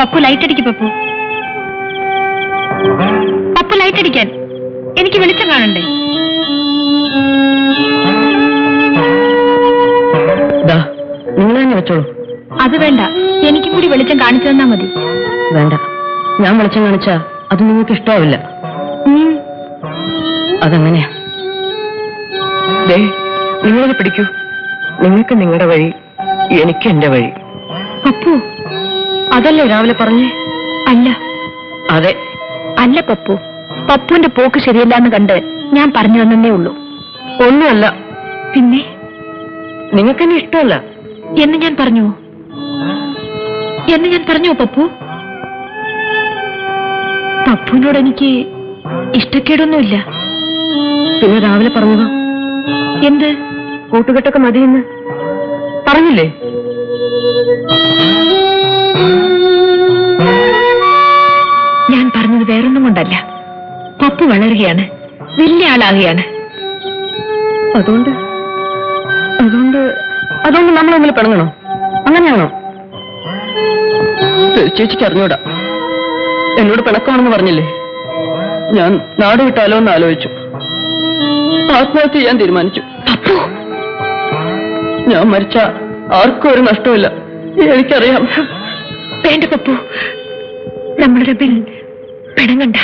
Pappu light അടിക്ക്. Pappu Pappu light അടിക്കാൻ. എനിക്ക് വെളിച്ചം കാണണ്ടേ? നിങ്ങൾ തന്നെ വെച്ചോളൂ. അത് വേണ്ട, എനിക്കും കൂടി വെളിച്ചം കാണിച്ചു തന്നാ മതി. വേണ്ട, ഞാൻ വെളിച്ചം കാണിച്ചാ അത് നിങ്ങൾക്ക് ഇഷ്ടാവില്ല. അതെങ്ങനെയാ? നിങ്ങളത് പിടിക്കൂ. നിങ്ങൾക്ക് നിങ്ങളുടെ വഴി, എനിക്ക് എന്റെ വഴി. പപ്പു, അതല്ലേ രാവിലെ പറഞ്ഞേ? അല്ല. അതെ. അല്ല പപ്പു, പപ്പുവിന്റെ പോക്ക് ശരിയല്ലാന്ന് കണ്ട് ഞാൻ പറഞ്ഞു തന്നേ ഉള്ളൂ. ഒന്നുമല്ല. പിന്നെ നിങ്ങൾക്കെന്നെ ഇഷ്ടമല്ല എന്ന് ഞാൻ പറഞ്ഞോ? പപ്പു? പപ്പുവിനോട് എനിക്ക് ഇഷ്ടക്കേടൊന്നുമില്ല. പിന്നെ രാവിലെ പറഞ്ഞതോ? എന്ത്? കൂട്ടുകെട്ടൊക്കെ മതിയെന്ന് പറഞ്ഞില്ലേ? ഞാൻ പറഞ്ഞത് വേറൊന്നും കൊണ്ടല്ല. പപ്പു വളരുകയാണ്, വലിയ ആളാകുകയാണ്. അതുകൊണ്ട് നമ്മൾ തമ്മിൽ പിണങ്ങണോ? അങ്ങനെയാണോ? ചേച്ചിക്ക് അറിഞ്ഞൂടാ. എന്നോട് പിണക്കമാണെന്ന് പറഞ്ഞില്ലേ? ഞാൻ നാട് വിട്ടാലോ എന്ന് ആലോചിച്ചു. ആത്മഹത്യ ചെയ്യാൻ തീരുമാനിച്ചു. ഞാൻ മരിച്ച ആർക്കും ഒരു നഷ്ടമില്ല, എനിക്കറിയാം. വേണ്ട പപ്പു, നമ്മൾ തമ്മിൽ പിണങ്ങണ്ട.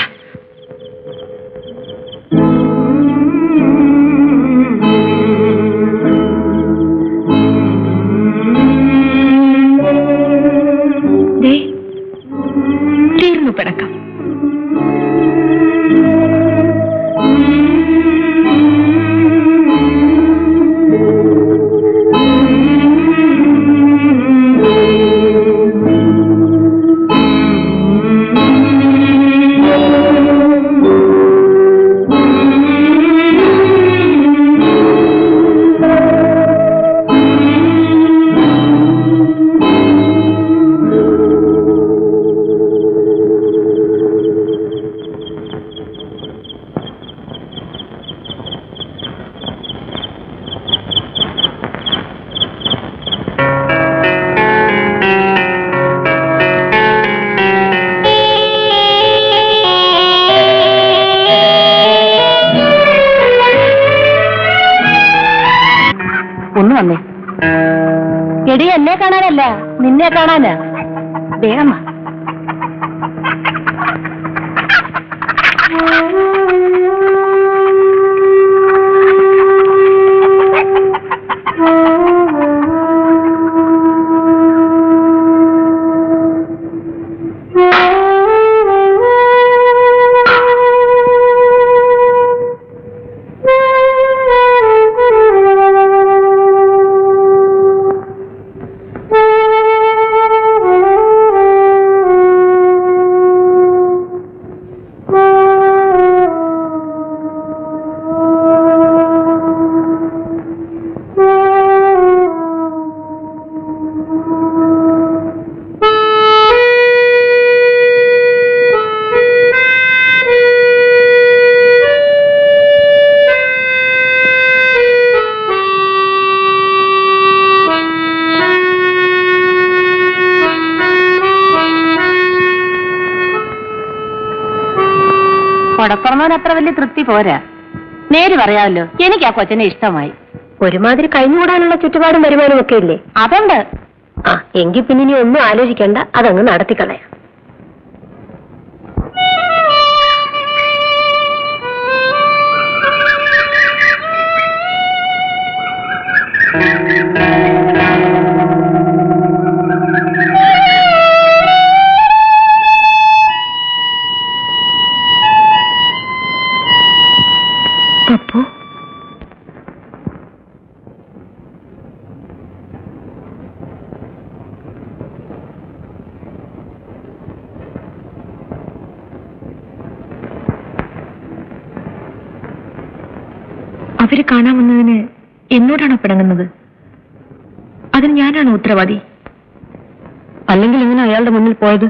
തീർന്നു പിണക്കം. ഒന്ന് വന്നേ. എടി, എന്നെ കാണാനല്ല, നിന്നെ കാണാനാ. വേഗം. കൊടപ്പറമാൻ അത്ര വലിയ തൃപ്തി പോരാ. നേര് പറയാമല്ലോ, എനിക്ക് ആ കൊച്ചനെ ഇഷ്ടമായി. ഒരുമാതിരി കഴിഞ്ഞുകൂടാനുള്ള ചുറ്റുപാടും വരുമാനം ഒക്കെ ഇല്ലേ? അതുണ്ട്. എങ്കിൽ പിന്നെ ഇനി ഒന്നും ആലോചിക്കണ്ട, അതങ്ങ് നടത്തിക്കളയാം. പപ്പു, അവര് കാണാമെന്നതിന് എന്നോടാണോ പിണങ്ങുന്നത്? അതിന് ഞാനാണോ ഉത്തരവാദി? അല്ലെങ്കിൽ എങ്ങനെ അയാളുടെ മുന്നിൽ പോയത്?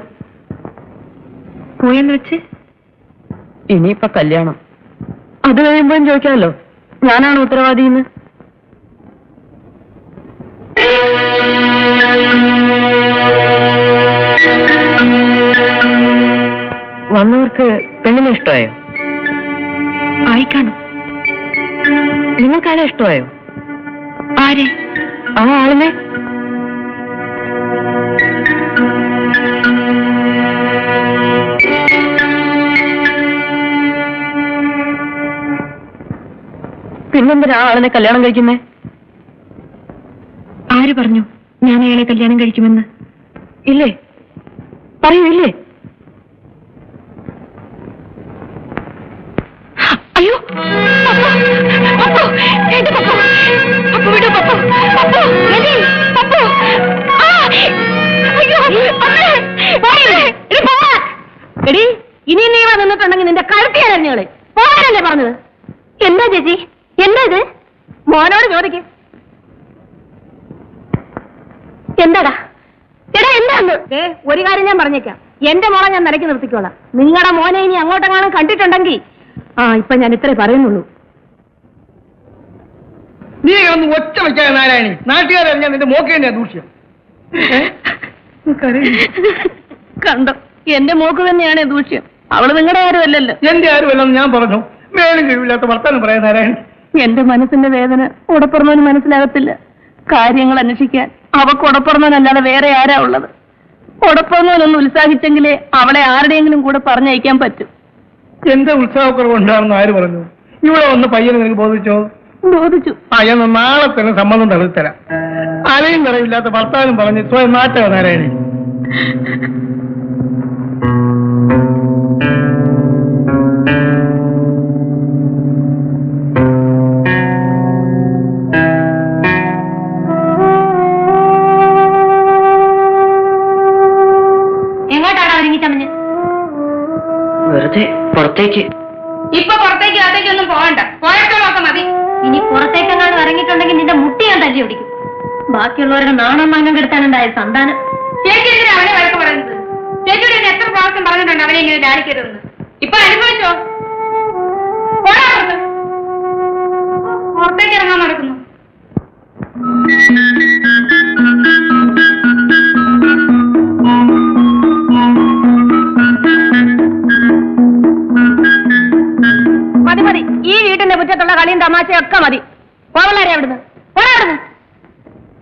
പോയെന്ന് വെച്ച് ഇനിയിപ്പൊ കല്യാണം, അത് കഴിയുമ്പോഴും ചോദിക്കാമല്ലോ ഞാനാണ് ഉത്തരവാദിന്ന്. വന്നവർക്ക് പെണ്ണിനെ ഇഷ്ടമായോ? ആയിക്കാണും. നിങ്ങൾക്കാരെ ഇഷ്ടമായോ? ആരെ? ആ ആളിനെ. പിന്നെന്തിനാ ആ ആളിനെ കല്യാണം കഴിക്കുന്നേ? ആര് പറഞ്ഞു ഞാൻ അയാളെ കല്യാണം കഴിക്കുമെന്ന്? ഇല്ലേ? പറയൂ, ഇല്ലേ? അയ്യോ, പപ്പു, എന്റെ പപ്പു, പപ്പു വിടൂ, പപ്പു, പപ്പു, രവി, പപ്പു. അയ്യോ, എടി, ഇനി നീ വന്നിട്ടുണ്ടെങ്കിൽ നിന്റെ കഴുത്തിയാലേ പോകാനല്ലേ പറഞ്ഞത്? എന്താ ചേച്ചി, എന്താ ഇത്? മോനോട് ചോദിക്ക്. എന്താടാ എടാ, എന്താന്ന്? ഒരു കാര്യം ഞാൻ പറഞ്ഞേക്കാം, എന്റെ മോളെ ഞാൻ നിലയ്ക്ക് നിർത്തിക്കോളാം. നിങ്ങളുടെ മോനെ ഇനി അങ്ങോട്ടെങ്ങാനും കണ്ടിട്ടുണ്ടെങ്കിൽ ഇപ്പൊ ഞാൻ ഇത്രേ പറയുന്നുള്ളൂ. നീ ഒന്ന് ഒറ്റ വയ്ക്കാതെ നാരായണി, നാട്ടുകാരറിഞ്ഞാൽ നിന്റെ മോക്ക് തന്നെയാ ദൂഷ്യം. കണ്ടോ, എന്റെ മോക്ക് തന്നെയാണ് ദൂഷ്യം. അവള് നിങ്ങളുടെ ആരും അല്ലല്ലോ. എന്റെ ആരുമല്ലെന്ന് ഞാൻ പറഞ്ഞു. മേലും കഴിവില്ലാത്ത വർത്താനം പറയാൻ നാരായണി. എന്റെ മനസ്സിന്റെ വേദന ഉടപ്പുറന്നവന് മനസ്സിലാകത്തില്ല. കാര്യങ്ങൾ അന്വേഷിക്കാൻ അവക്ക് ഉടപ്പുറന്നവനല്ലാതെ വേറെ ആരാ ഉള്ളത്? ഉടപ്പുറന്നവനൊന്ന് ഉത്സാഹിച്ചെങ്കിലേ അവളെ ആരുടെയെങ്കിലും കൂടെ പറഞ്ഞയക്കാൻ പറ്റും. എന്റെ ഉത്സാഹക്കുറവ് ഉണ്ടാണെന്ന് ആര് പറഞ്ഞു? ഇവിടെ വന്ന് പയ്യനെ നിനക്ക് ബോധിച്ചോ? ബോധിച്ചു. ഞാൻ നാളെ തന്നെ സമ്മതം തള്ളിത്തരാം. അലയും നിറവില്ലാത്ത ഭർത്താവിനും പറഞ്ഞ് സ്വയം നാട്ടവ നാരായണി. എങ്ങോട്ടാണ് ഒരുങ്ങിച്ചമഞ്ഞ്? വെറുതെ പുറത്തേക്ക്. ഇപ്പൊ പുറത്തേക്ക് അകത്തേക്കൊന്നും പോകണ്ട, പോയപ്പോഴൊക്കെ മതി. ഇനി പുറത്തേക്കെങ്ങാനും ഇറങ്ങിയിട്ടുണ്ടെങ്കിൽ നിന്റെ മുട്ടി ഞാൻ തല്ലി ഓടിക്കും. ബാക്കിയുള്ളവരുടെ നാണം മാനം കെടുത്താനുണ്ടായ സന്താനം. ചേച്ചി എന്തിനാ അവനെ വഴക്ക് പറയുന്നത്? ചേച്ചിയുടെ എത്ര പ്രാവശ്യം പറഞ്ഞിട്ടുണ്ട് അവനെ ഇങ്ങനെ ലാളിക്കരുതെന്ന്. ഇപ്പൊ അനുഭവിച്ചോ? പുറത്തേക്ക് ഇറങ്ങാൻ നടക്കുന്നു. മതി മതി, ഈ വീട്ടിന്റെ മുറ്റത്തുള്ള കളിയും തമാശയൊക്കെ മതി. പോവള്ളാരെ അവിടുന്ന്, പോടാവിടുന്ന്.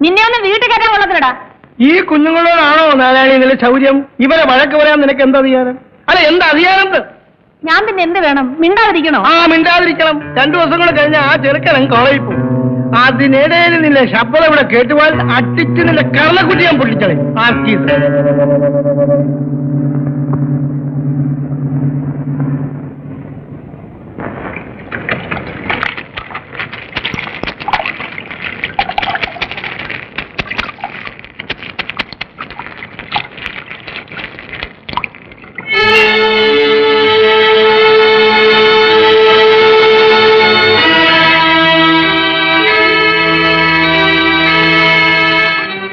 നിന്നെ ഒന്ന് വീട്ടിൽ കയറ്റാൻ കൊള്ളത്തില്ലടാ. ഈ കുഞ്ഞുങ്ങളോടാണോ നാരായണി നില ശൗര്യം? ഇവരെ വഴക്ക് പറയാൻ നിനക്ക് എന്താ അധികാരം? അല്ല, എന്താ അധികാരം? ഞാൻ പിന്നെ എന്ത് വേണം? മിണ്ടാതിരിക്കണോ? മിണ്ടാതിരിക്കണം. 2 ദിവസം കൂടെ കഴിഞ്ഞാൽ ആ ചെറുക്കൻ കോളേജിൽ പോകും. അതിനിടയിൽ നിന്റെ ശബ്ദം ഇവിടെ കേട്ടുപോയാൽ അട്ടിച്ച് നിന്റെ കർണക്കുട്ടി ഞാൻ പൊട്ടിച്ചളെ.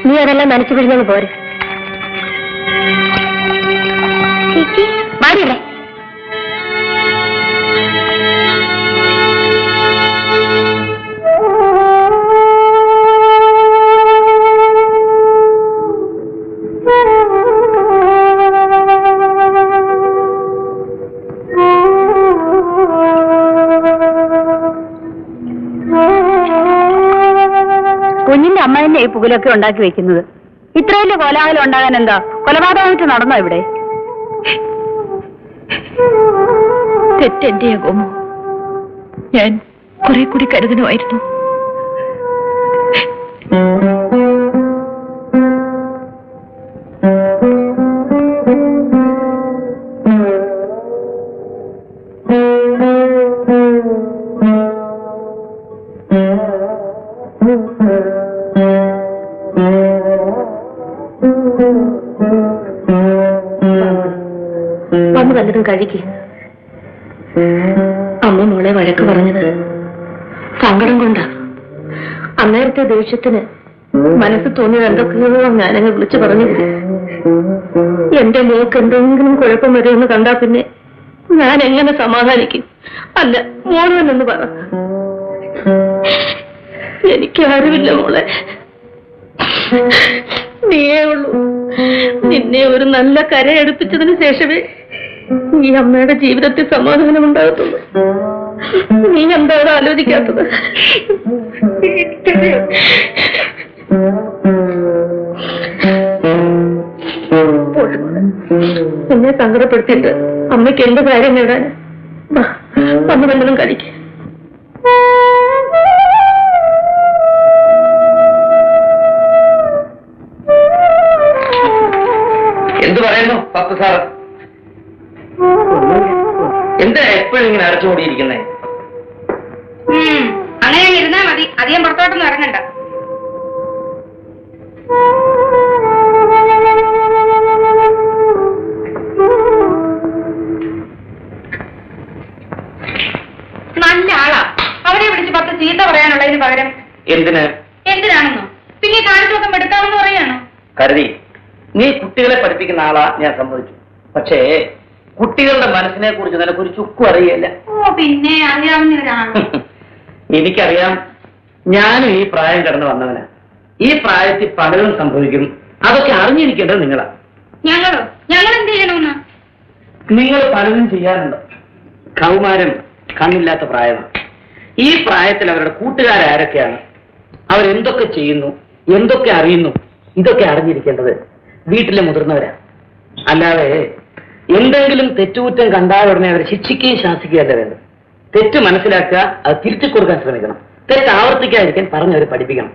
നീ അതെല്ലാം നനച്ചു പിടിഞ്ഞത് പോരെ. മാറിയില്ലേ? കുഞ്ഞിന്റെ അമ്മ തന്നെ ഈ പുകലൊക്കെ ഉണ്ടാക്കി വെക്കുന്നത്. ഇത്ര വലിയ കോലാഹലം ഉണ്ടാകാൻ എന്താ? കൊലപാതകമായിട്ട് നടന്നോ ഇവിടെ? തെറ്റെന്റെ ഗോമോ, ഞാൻ കുറെ കൂടി കരുതണമായിരുന്നു. വന്ന് വല്ലതും കഴിക്ക്. അമ്മ മോളെ വഴക്ക് പറഞ്ഞത് സങ്കടം കൊണ്ടാ. അന്നേരത്തെ ദേഷ്യത്തിന് മനസ്സ് തോന്നിയത് എന്തൊക്കെയോ ഞാനങ്ങ് വിളിച്ചു പറഞ്ഞു. എന്റെ മോക്ക് എന്തെങ്കിലും കുഴപ്പം വരുമെന്ന് കണ്ടാ പിന്നെ ഞാൻ എങ്ങനെ സമാധാനിക്കും? അല്ല, മോളെന്ന് പറ. എനിക്കാരുമില്ല മോളെ, നീയേ ഉള്ളൂ. നിന്നെ ഒരു നല്ല കരയെടുപ്പിച്ചതിന് ശേഷമേ ഈ അമ്മയുടെ ജീവിതത്തിൽ സമാധാനം ഉണ്ടാകത്തുള്ളൂ. നീ എന്താ അത് ആലോചിക്കാത്തത്? എന്നെ സങ്കടപ്പെടുത്തിയിട്ട് അമ്മയ്ക്ക് എന്ത് കാര്യം നേടാൻ? വന്നു വല്ലതും കഴിക്കും. എന്ത് പറയുന്നു പത്ത് സാർ? എന്താ എപ്പോഴും ഇങ്ങനെ അടച്ചുകൂടിയിരിക്കുന്നേ? അങ്ങനെ ഇരുന്നാ മതി, അധികം പുറത്തോട്ടൊന്നും ഇറങ്ങണ്ട. നല്ല ആളാ, അവരെ വിളിച്ച് 10 ചീത്ത പറയാനുള്ളതിന് പകരം എന്തിനാണെന്നോ പിന്നെ കാണിച്ചൊക്കെ എടുക്കാമെന്ന് പറയാണോ? കരുതി നീ കുട്ടികളെ പഠിപ്പിക്കുന്ന ആളാ, ഞാൻ സമ്മതിച്ചു. പക്ഷേ കുട്ടികളുടെ മനസ്സിനെ കുറിച്ച് നിനക്കൊരു ചുക്കും അറിയില്ല. ഓ പിന്നെ അറിയാവുന്ന ഒരാളാണ്. എനിക്കറിയാം, ഞാനും ഈ പ്രായം കടന്നു വന്നവനാ. ഈ പ്രായത്തിൽ പലതും സംഭവിക്കും, അതൊക്കെ അറിഞ്ഞിരിക്കേണ്ടത് നിങ്ങളാ. ഞങ്ങൾ എന്ത് ചെയ്യണമെന്ന്? നിങ്ങൾ പലതും ചെയ്യാറുണ്ട്. കൗമാരം കണ്ണില്ലാത്ത പ്രായമാണ്. ഈ പ്രായത്തിൽ അവരുടെ കൂട്ടുകാരാരൊക്കെയാണ്, അവരെന്തൊക്കെ ചെയ്യുന്നു, എന്തൊക്കെ അറിയുന്നു, ഇതൊക്കെ അറിഞ്ഞിരിക്കേണ്ടത് വീട്ടിലെ മുതിർന്നവരാ. അല്ലാതെ എന്തെങ്കിലും തെറ്റുകുറ്റം കണ്ടാൽ ഉടനെ അവരെ ശിക്ഷിക്കുകയും ശാസിക്കുകയല്ല വേണ്ടത്. തെറ്റ് മനസ്സിലാക്കുക, അത് തിരിച്ചു കൊടുക്കാൻ ശ്രമിക്കണം. തെറ്റ് ആവർത്തിക്കാതിരിക്കാൻ പറഞ്ഞവരെ പഠിപ്പിക്കണം.